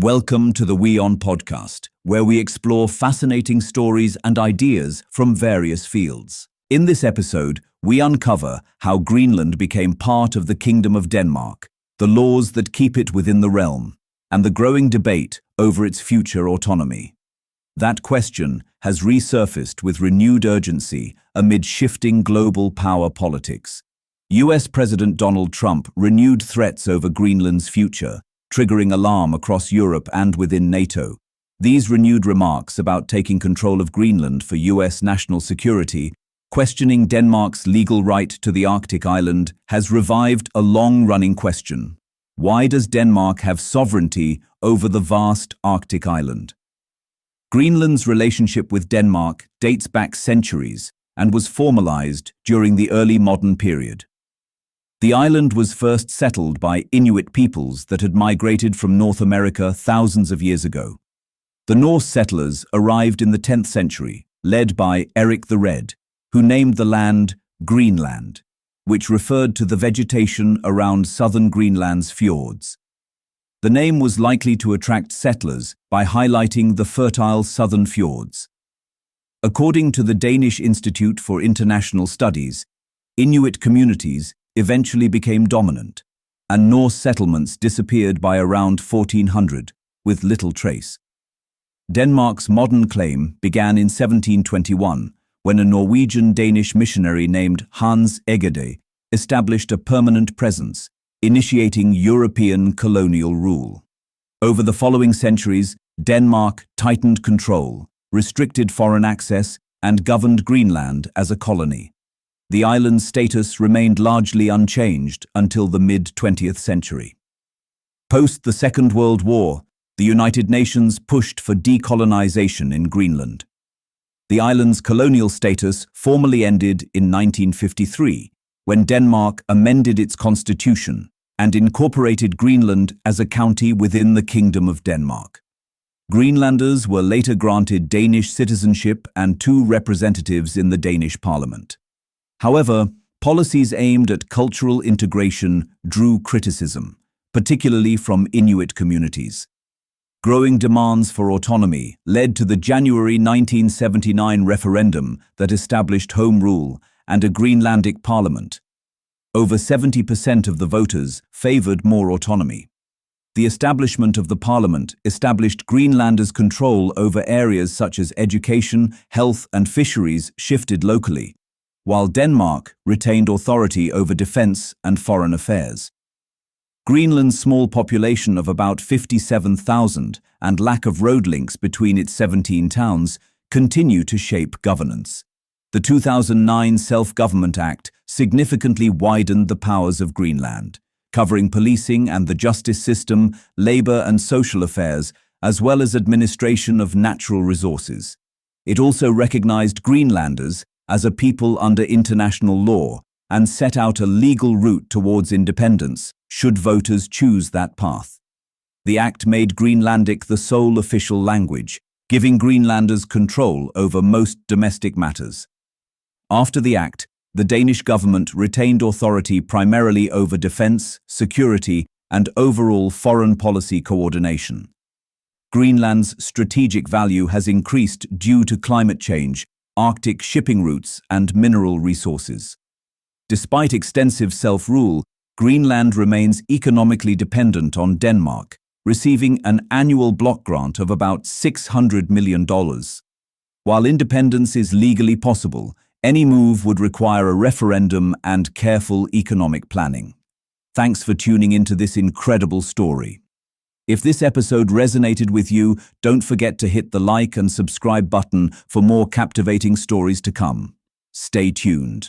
Welcome to the WION podcast, where we explore fascinating stories and ideas from various fields. In this episode, we uncover how Greenland became part of the Kingdom of Denmark, the laws that keep it within the realm, and the growing debate over its future autonomy. That question has resurfaced with renewed urgency amid shifting global power politics. US President Donald Trump renewed threats over Greenland's future, triggering alarm across Europe and within NATO. These renewed remarks about taking control of Greenland for US national security, questioning Denmark's legal right to the Arctic island, has revived a long-running question. Why does Denmark have sovereignty over the vast Arctic island? Greenland's relationship with Denmark dates back centuries and was formalized during the early modern period. The island was first settled by Inuit peoples that had migrated from North America thousands of years ago. The Norse settlers arrived in the 10th century, led by Eric the Red, who named the land Greenland, which referred to the vegetation around southern Greenland's fjords. The name was likely to attract settlers by highlighting the fertile southern fjords. According to the Danish Institute for International Studies, Inuit communities eventually became dominant, and Norse settlements disappeared by around 1400, with little trace. Denmark's modern claim began in 1721, when a Norwegian-Danish missionary named Hans Egede established a permanent presence, initiating European colonial rule. Over the following centuries, Denmark tightened control, restricted foreign access, and governed Greenland as a colony. The island's status remained largely unchanged until the mid-20th century. Post the Second World War, the United Nations pushed for decolonization in Greenland. The island's colonial status formally ended in 1953, when Denmark amended its constitution and incorporated Greenland as a county within the Kingdom of Denmark. Greenlanders were later granted Danish citizenship and 2 representatives in the Danish parliament. However, policies aimed at cultural integration drew criticism, particularly from Inuit communities. Growing demands for autonomy led to the January 1979 referendum that established home rule and a Greenlandic parliament. Over 70% of the voters favored more autonomy. The establishment of the parliament established Greenlanders' control over areas such as education, health, and fisheries shifted locally, while Denmark retained authority over defense and foreign affairs. Greenland's small population of about 57,000 and lack of road links between its 17 towns continue to shape governance. The 2009 Self-Government Act significantly widened the powers of Greenland, covering policing and the justice system, labor and social affairs, as well as administration of natural resources. It also recognized Greenlanders as a people under international law and set out a legal route towards independence, should voters choose that path. The act made Greenlandic the sole official language, giving Greenlanders control over most domestic matters. After the act, the Danish government retained authority primarily over defense, security, and overall foreign policy coordination. Greenland's strategic value has increased due to climate change, Arctic shipping routes, and mineral resources. Despite extensive self-rule, Greenland remains economically dependent on Denmark, receiving an annual block grant of about $600 million. While independence is legally possible, any move would require a referendum and careful economic planning. Thanks for tuning into this incredible story. If this episode resonated with you, don't forget to hit the like and subscribe button for more captivating stories to come. Stay tuned.